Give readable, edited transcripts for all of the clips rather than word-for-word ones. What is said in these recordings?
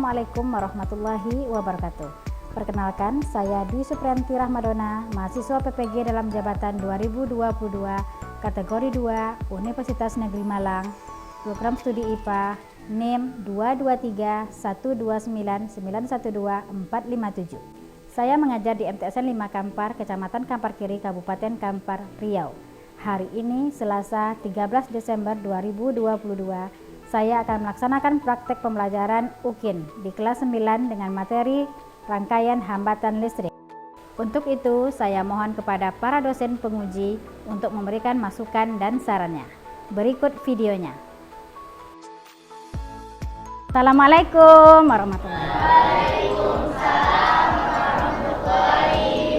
Assalamualaikum warahmatullahi wabarakatuh. Perkenalkan, saya Dwi Supriyanti Rahmadona, mahasiswa PPG dalam jabatan 2022, kategori 2, Universitas Negeri Malang, program studi IPA, NIM 223129912 Saya mengajar di MTSN 5 Kampar, Kecamatan Kampar Kiri, Kabupaten Kampar, Riau. Hari ini, Selasa 13 Desember 2022, saya akan melaksanakan praktek pembelajaran UKIN di kelas 9 dengan materi rangkaian hambatan listrik. Untuk itu, saya mohon kepada para dosen penguji untuk memberikan masukan dan sarannya. Berikut videonya. Assalamualaikum warahmatullahi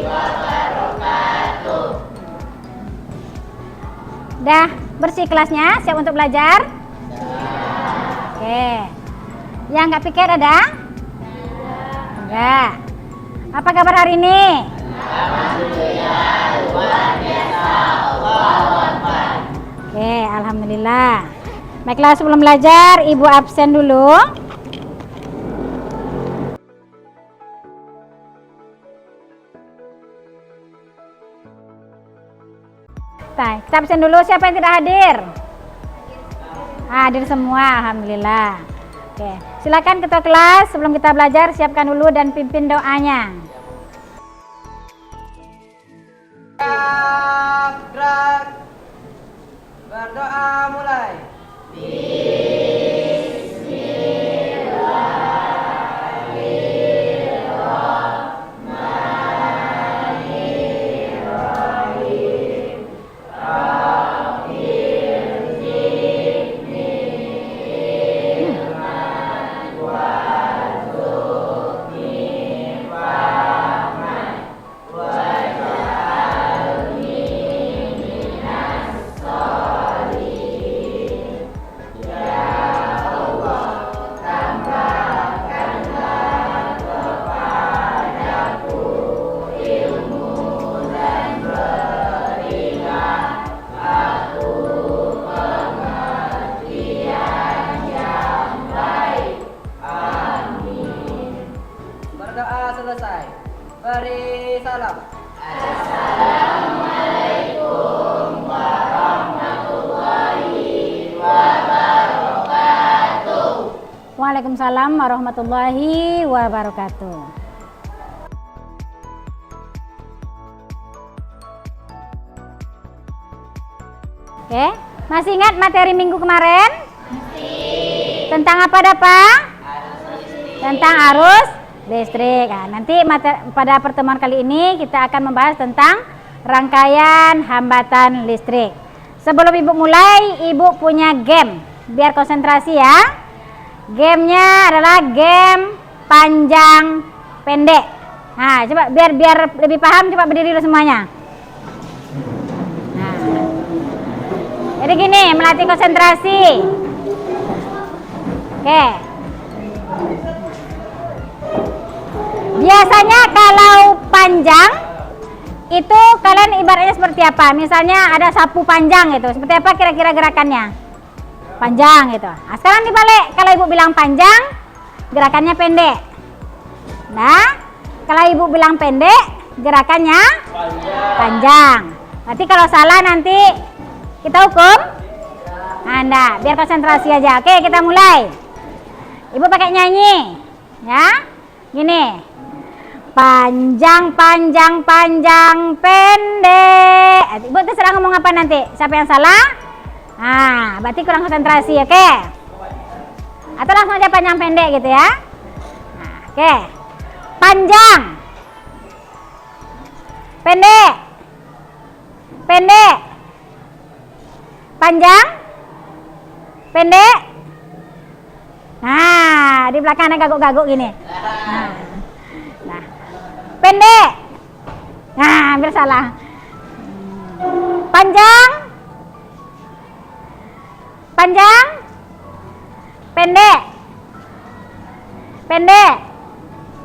wabarakatuh. Dah bersih kelasnya, siap untuk belajar? Oke. Yang nggak piket ada? Enggak. Apa kabar hari ini? Alhamdulillah, luar biasa. Allahu Akbar. Oke, alhamdulillah. Baiklah, sebelum belajar, Ibu absen dulu. Kita absen dulu. Siapa yang tidak hadir? Hadir semua, alhamdulillah. Oke, silakan ketua kelas, sebelum kita belajar siapkan dulu dan pimpin doanya. Gerak, berdoa mulai. Selesai. Beri salam. Assalamualaikum warahmatullahi wabarakatuh. Waalaikumsalam warahmatullahi wabarakatuh. Oke, masih ingat materi minggu kemarin? Masih. Tentang apa Pak? Tentang arus listrik. Nah, nanti pada pertemuan kali ini kita akan membahas tentang rangkaian hambatan listrik. Sebelum Ibu mulai, Ibu punya game. Biar konsentrasi ya. Gamenya adalah game panjang pendek. Nah, coba biar lebih paham, coba berdiri dulu semuanya. Nah, jadi gini, melatih konsentrasi. Oke. Biasanya kalau panjang itu kalian ibaratnya seperti apa? Misalnya ada sapu panjang gitu. Seperti apa kira-kira gerakannya? Panjang gitu. Nah, sekarang dibalik. Kalau Ibu bilang panjang, gerakannya pendek. Nah, kalau Ibu bilang pendek, gerakannya panjang. Nanti kalau salah nanti kita hukum. Anda, biar konsentrasi aja. Oke, kita mulai. Ibu pakai nyanyi. Ya. Gini. Panjang, panjang, panjang, pendek. Ibu terserah ngomong apa nanti. Siapa yang salah? Nah, berarti kurang konsentrasi, oke? Atau langsung aja panjang pendek gitu ya. Nah, oke. Panjang. Pendek. Pendek. Panjang. Pendek. Nah, di belakang ada gaguk-gaguk gini. Nah, pendek. Nah, hampir salah. Panjang. Panjang. Pendek. Pendek.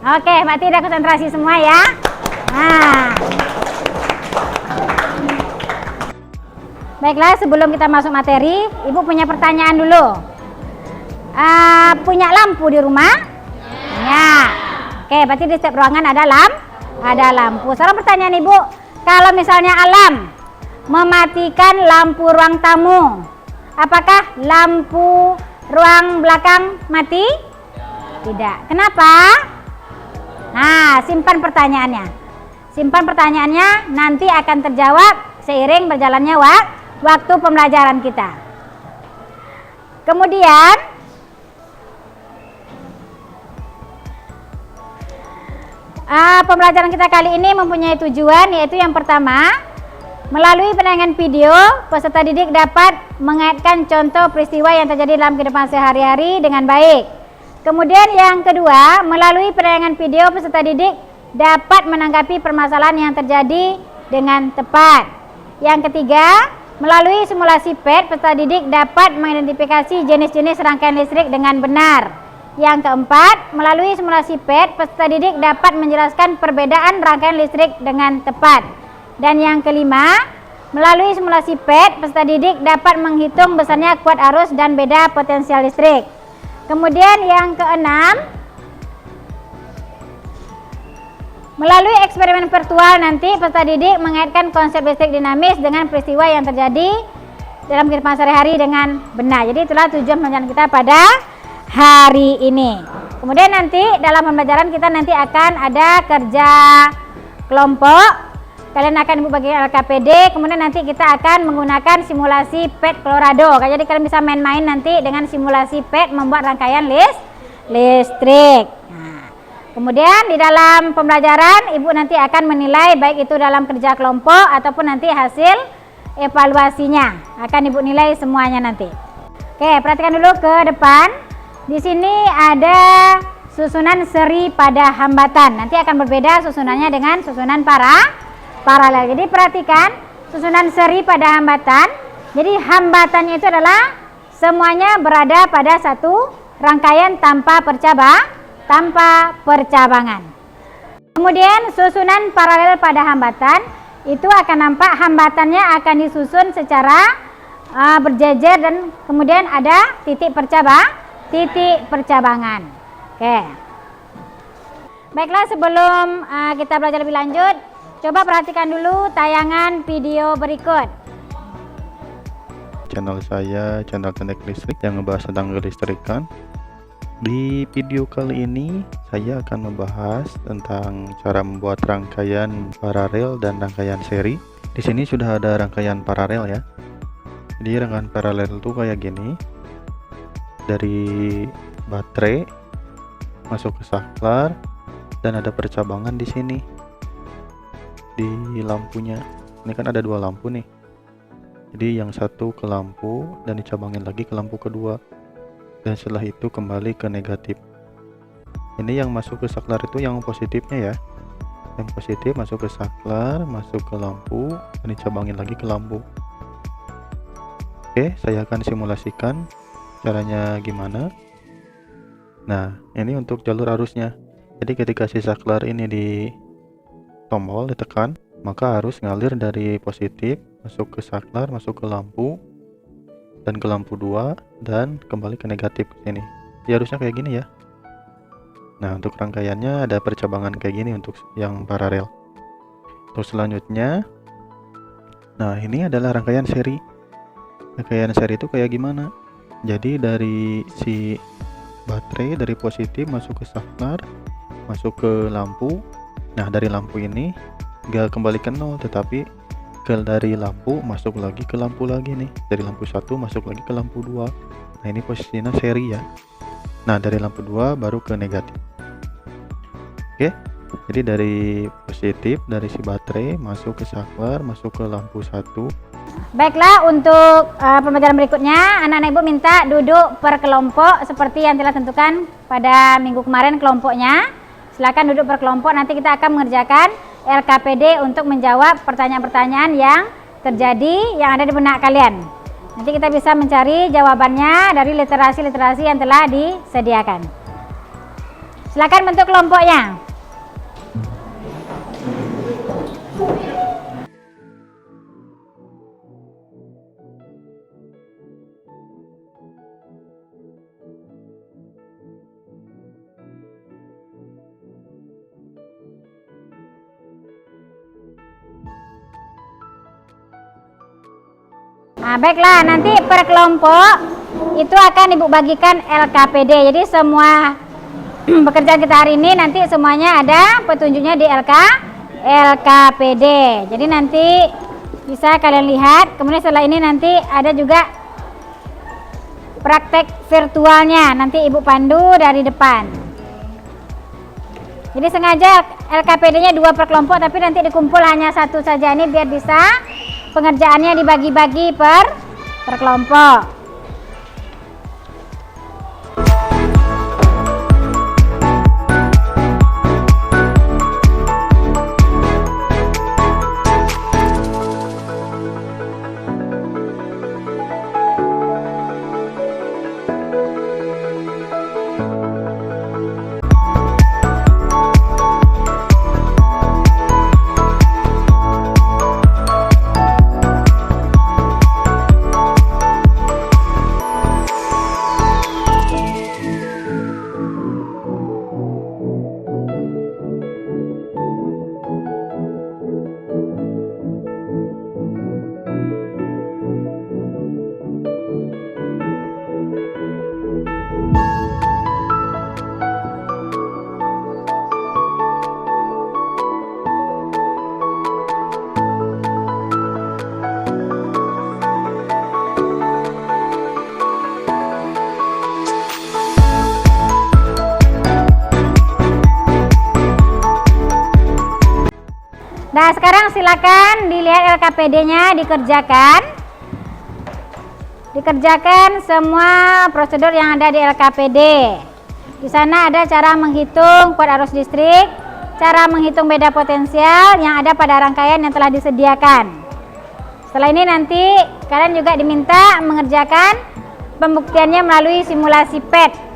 Oke, berarti udah konsentrasi semua ya. Nah. Baiklah, sebelum kita masuk materi, Ibu punya pertanyaan dulu. Punya lampu di rumah? Ya. Ya. Oke, berarti di setiap ruangan ada lampu. Sekarang pertanyaan Ibu, kalau misalnya alam mematikan lampu ruang tamu, apakah lampu ruang belakang mati? Tidak. Kenapa? Nah, simpan pertanyaannya. Simpan pertanyaannya, nanti akan terjawab seiring berjalannya waktu pembelajaran kita. Kemudian pembelajaran kita kali ini mempunyai tujuan, yaitu yang pertama, melalui penayangan video, peserta didik dapat mengaitkan contoh peristiwa yang terjadi dalam kehidupan sehari-hari dengan baik. Kemudian yang kedua, melalui penayangan video, peserta didik dapat menanggapi permasalahan yang terjadi dengan tepat. Yang ketiga, melalui simulasi PET, peserta didik dapat mengidentifikasi jenis-jenis rangkaian listrik dengan benar. Yang keempat, melalui simulasi PET, peserta didik dapat menjelaskan perbedaan rangkaian listrik dengan tepat. Dan yang kelima, melalui simulasi PET, peserta didik dapat menghitung besarnya kuat arus dan beda potensial listrik. Kemudian yang keenam, melalui eksperimen virtual nanti peserta didik mengaitkan konsep listrik dinamis dengan peristiwa yang terjadi dalam kehidupan sehari-hari dengan benar. Jadi itulah tujuan pembelajaran kita pada hari ini. Kemudian nanti dalam pembelajaran kita nanti akan ada kerja kelompok. Kalian akan Ibu bagi LKPD, kemudian nanti kita akan menggunakan simulasi PET Colorado. Jadi kalian bisa main-main nanti dengan simulasi PET membuat rangkaian listrik. Nah, kemudian di dalam pembelajaran Ibu nanti akan menilai baik itu dalam kerja kelompok ataupun nanti hasil evaluasinya. Akan Ibu nilai semuanya nanti. Oke, perhatikan dulu ke depan. Di sini ada susunan seri pada hambatan. Nanti akan berbeda susunannya dengan susunan paralel. Jadi perhatikan susunan seri pada hambatan. Jadi hambatannya itu adalah semuanya berada pada satu rangkaian tanpa percabangan. Kemudian susunan paralel pada hambatan itu akan nampak hambatannya akan disusun secara berjejer dan kemudian ada titik percabangan. Oke. Baiklah, sebelum kita belajar lebih lanjut, coba perhatikan dulu tayangan video berikut. Channel saya, channel Teknik Listrik yang ngebahas tentang kelistrikan. Di video kali ini saya akan membahas tentang cara membuat rangkaian paralel dan rangkaian seri. Di sini sudah ada rangkaian paralel ya. Jadi rangkaian paralel itu kayak gini. Dari baterai masuk ke saklar dan ada percabangan di sini. Di lampunya ini kan ada dua lampu nih, jadi yang satu ke lampu dan dicabangin lagi ke lampu kedua, dan setelah itu kembali ke negatif. Ini yang masuk ke saklar itu yang positifnya ya, yang positif masuk ke saklar, masuk ke lampu dan dicabangin lagi ke lampu. Oke, saya akan simulasikan caranya gimana. Nah, ini untuk jalur arusnya. Jadi ketika si saklar ini di tombol ditekan, maka arus ngalir dari positif masuk ke saklar, masuk ke lampu dan ke lampu 2 dan kembali ke negatif ke sini. Ya harusnya kayak gini ya. Nah, untuk rangkaiannya ada percabangan kayak gini untuk yang paralel. Terus selanjutnya, nah ini adalah rangkaian seri. Rangkaian seri itu kayak gimana? Jadi dari si baterai dari positif masuk ke saklar, masuk ke lampu. Nah, dari lampu ini gak kembali ke nol, tetapi dari lampu masuk lagi ke lampu lagi nih. Dari lampu 1 masuk lagi ke lampu 2. Nah, ini posisinya seri ya. Nah, dari lampu 2 baru ke negatif. Oke. Jadi dari positif dari si baterai masuk ke saklar, masuk ke lampu 1. Baiklah, untuk pembelajaran berikutnya anak-anak Ibu minta duduk per kelompok seperti yang telah tentukan pada minggu kemarin kelompoknya. Silakan duduk per kelompok, nanti kita akan mengerjakan LKPD untuk menjawab pertanyaan-pertanyaan yang terjadi yang ada di benak kalian. Nanti kita bisa mencari jawabannya dari literasi-literasi yang telah disediakan. Silakan bentuk kelompoknya. Nah, baiklah, nanti per kelompok itu akan Ibu bagikan LKPD. Jadi semua pekerjaan kita hari ini nanti semuanya ada petunjuknya di LKPD. Jadi nanti bisa kalian lihat. Kemudian setelah ini nanti ada juga praktek virtualnya. Nanti Ibu pandu dari depan. Jadi sengaja LKPD-nya 2 per kelompok, tapi nanti dikumpul hanya 1 saja ini biar bisa pengerjaannya dibagi-bagi per kelompok. Nah, sekarang silakan dilihat LKPD-nya dikerjakan. Dikerjakan semua prosedur yang ada di LKPD. Di sana ada cara menghitung kuot arus listrik, cara menghitung beda potensial yang ada pada rangkaian yang telah disediakan. Setelah ini nanti kalian juga diminta mengerjakan pembuktiannya melalui simulasi PET.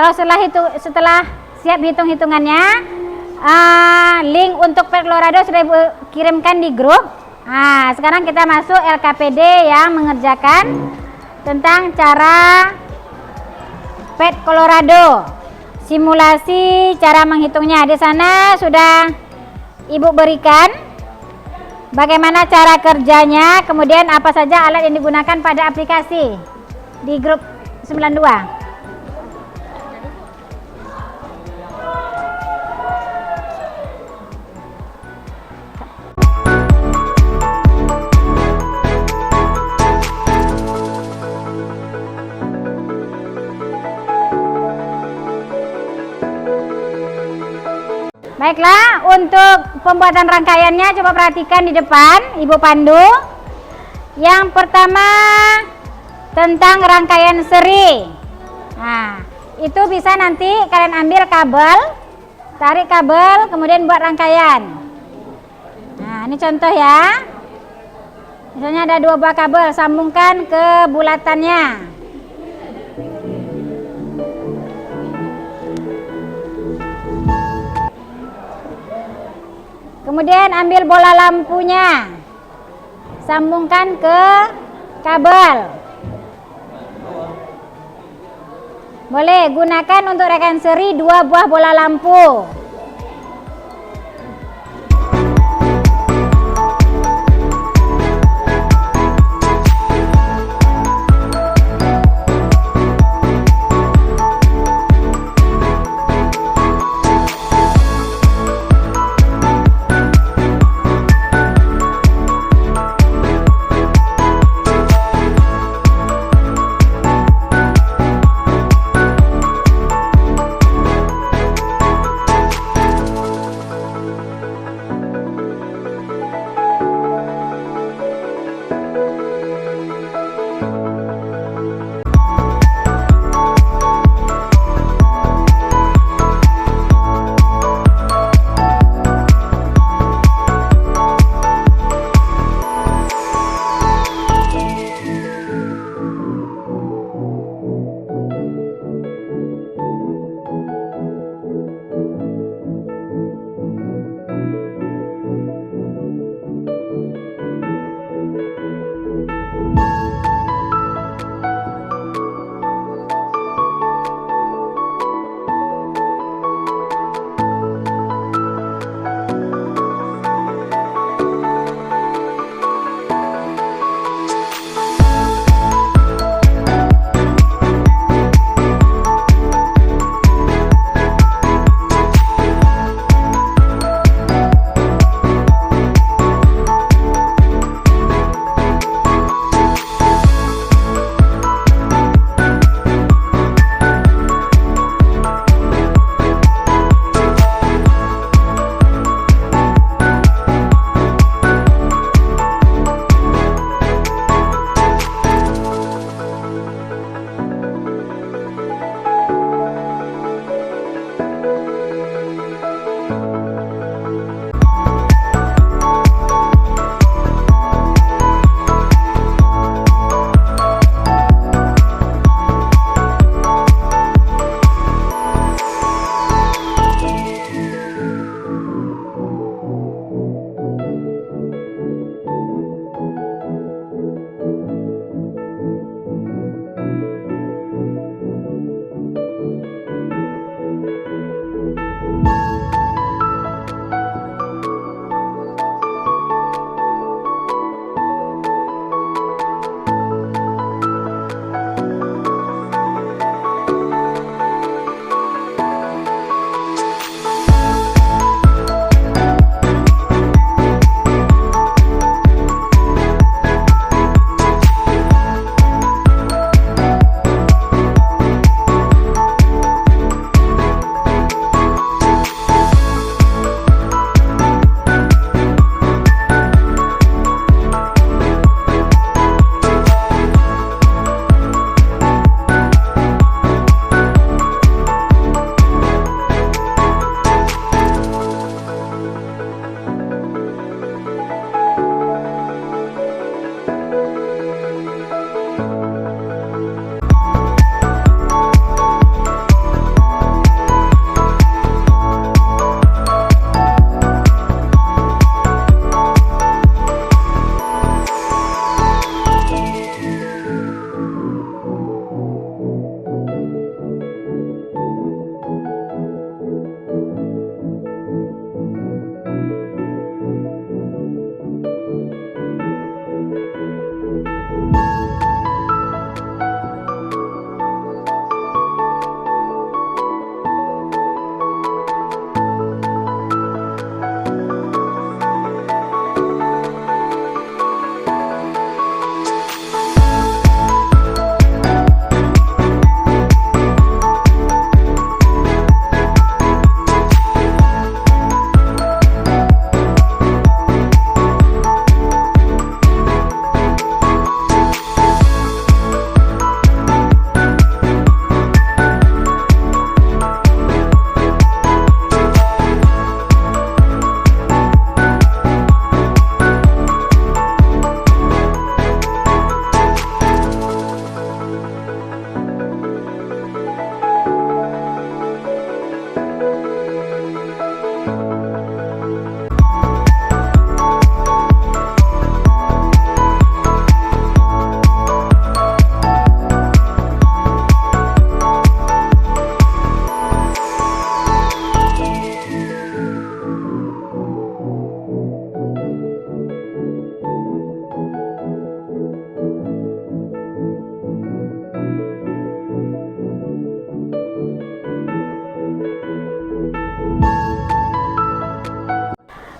Kalau setelah siap hitung-hitungannya, link untuk pet Colorado sudah Ibu kirimkan di grup. Nah, sekarang kita masuk LKPD yang mengerjakan tentang cara pet Colorado. Simulasi cara menghitungnya di sana sudah Ibu berikan bagaimana cara kerjanya, kemudian apa saja alat yang digunakan pada aplikasi di grup 92. Baiklah, untuk pembuatan rangkaiannya coba perhatikan di depan Ibu pandu. Yang pertama tentang rangkaian seri. Nah, itu bisa nanti kalian ambil kabel, tarik kabel, kemudian buat rangkaian. Nah, ini contoh ya. Misalnya ada 2 buah kabel, sambungkan ke bulatannya. Kemudian ambil bola lampunya, sambungkan ke kabel. Boleh gunakan untuk rangkaian seri 2 buah bola lampu.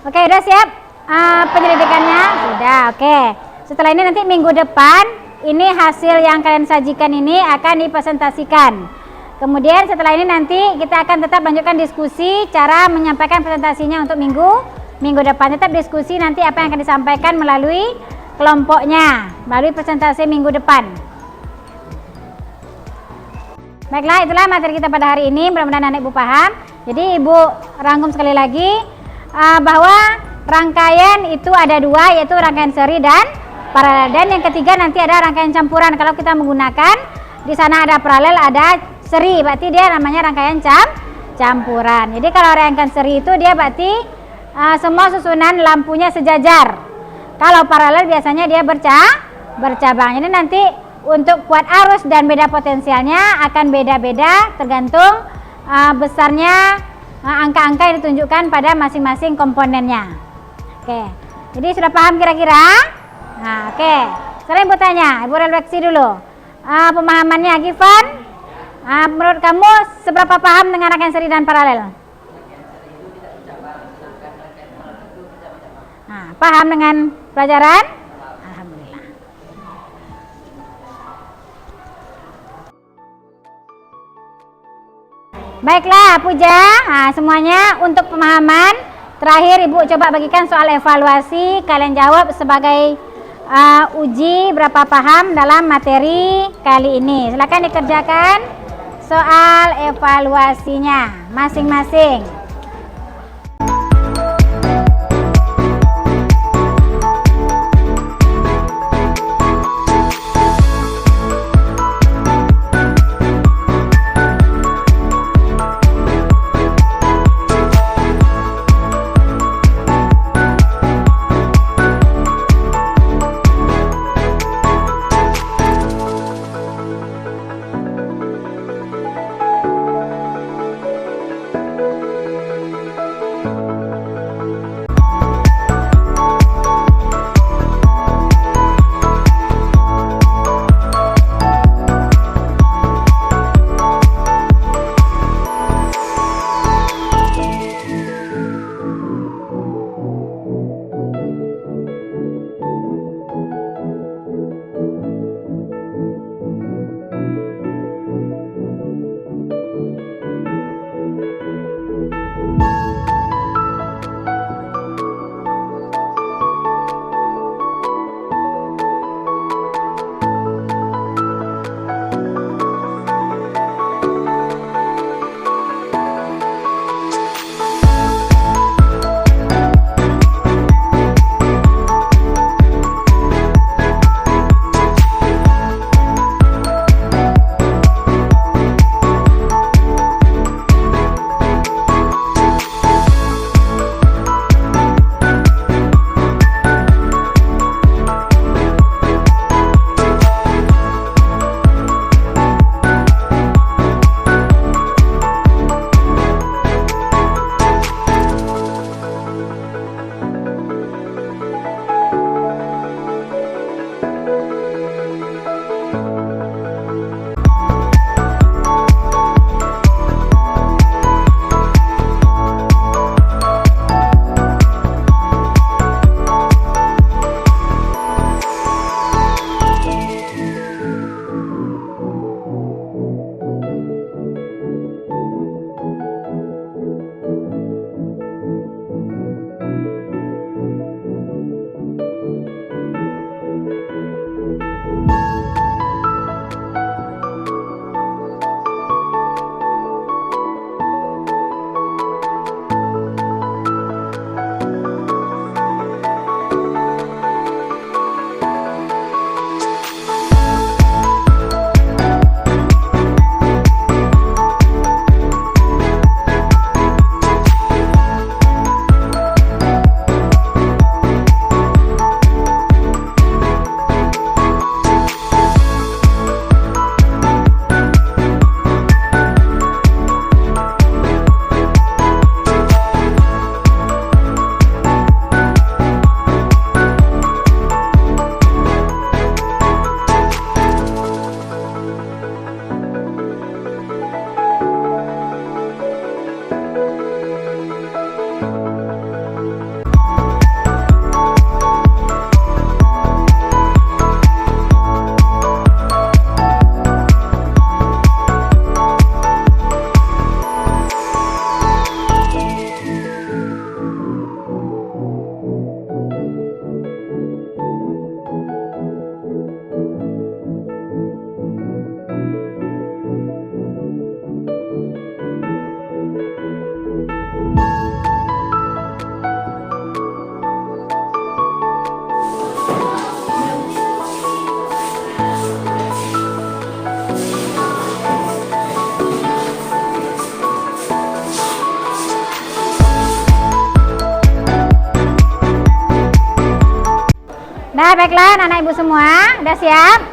Oke, udah siap penyelidikannya? Sudah, oke. Setelah ini nanti minggu depan, ini hasil yang kalian sajikan ini akan dipresentasikan. Kemudian setelah ini nanti kita akan tetap lanjutkan diskusi cara menyampaikan presentasinya untuk minggu depan. Tetap diskusi nanti apa yang akan disampaikan melalui kelompoknya, melalui presentasi minggu depan. Baiklah, itulah materi kita pada hari ini. Mudah-mudahan anak ibu paham. Jadi ibu rangkum sekali lagi bahwa rangkaian itu ada dua, yaitu rangkaian seri dan paralel. Dan yang ketiga nanti ada rangkaian campuran. Kalau kita menggunakan di sana ada paralel, ada seri, berarti dia namanya rangkaian campuran. Jadi kalau rangkaian seri itu dia berarti semua susunan lampunya sejajar. Kalau paralel biasanya dia bercabang. Jadi nanti untuk kuat arus dan beda potensialnya akan beda-beda tergantung besarnya angka-angka yang ditunjukkan pada masing-masing komponennya. Oke, jadi sudah paham kira-kira? Nah, oke. Sekarang ibu tanya, ibu refleksi dulu. Pemahamannya Gifan, menurut kamu seberapa paham dengan rangkaian seri dan paralel? Nah, paham dengan pelajaran? Alhamdulillah. Baiklah Puja, semuanya untuk pemahaman. Terakhir ibu coba bagikan soal evaluasi, kalian jawab sebagai uji berapa paham dalam materi kali ini. Silakan dikerjakan soal evaluasinya masing-masing. Nah, baiklah anak ibu semua, udah siap?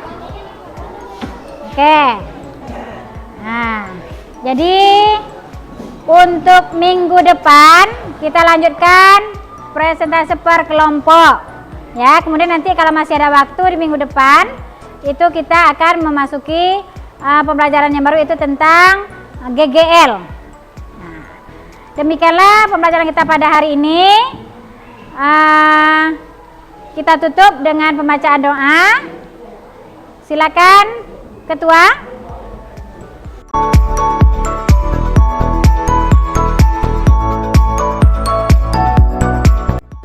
Oke. Nah, jadi untuk minggu depan kita lanjutkan presentasi per kelompok. Ya, kemudian nanti kalau masih ada waktu di minggu depan itu kita akan memasuki pembelajaran yang baru, itu tentang GGL. Nah, demikianlah pembelajaran kita pada hari ini. Kita tutup dengan pembacaan doa. Silakan Ketua.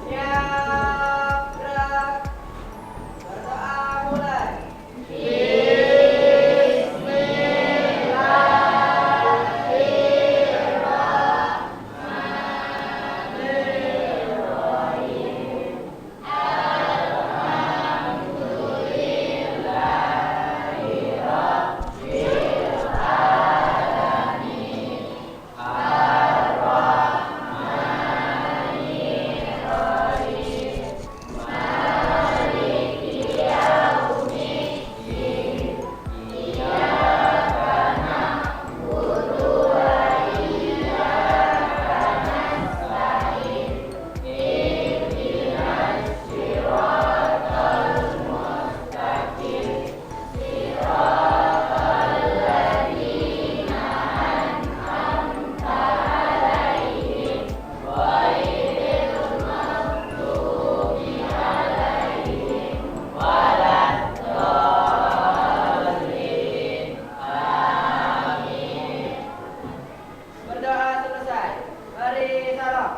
Siap, gerak. Berdoa mulai. Berdoa selesai. Beri salam.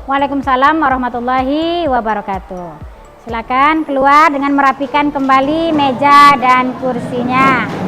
Waalaikumsalam warahmatullahi wabarakatuh. Silakan keluar dengan merapikan kembali meja dan kursinya.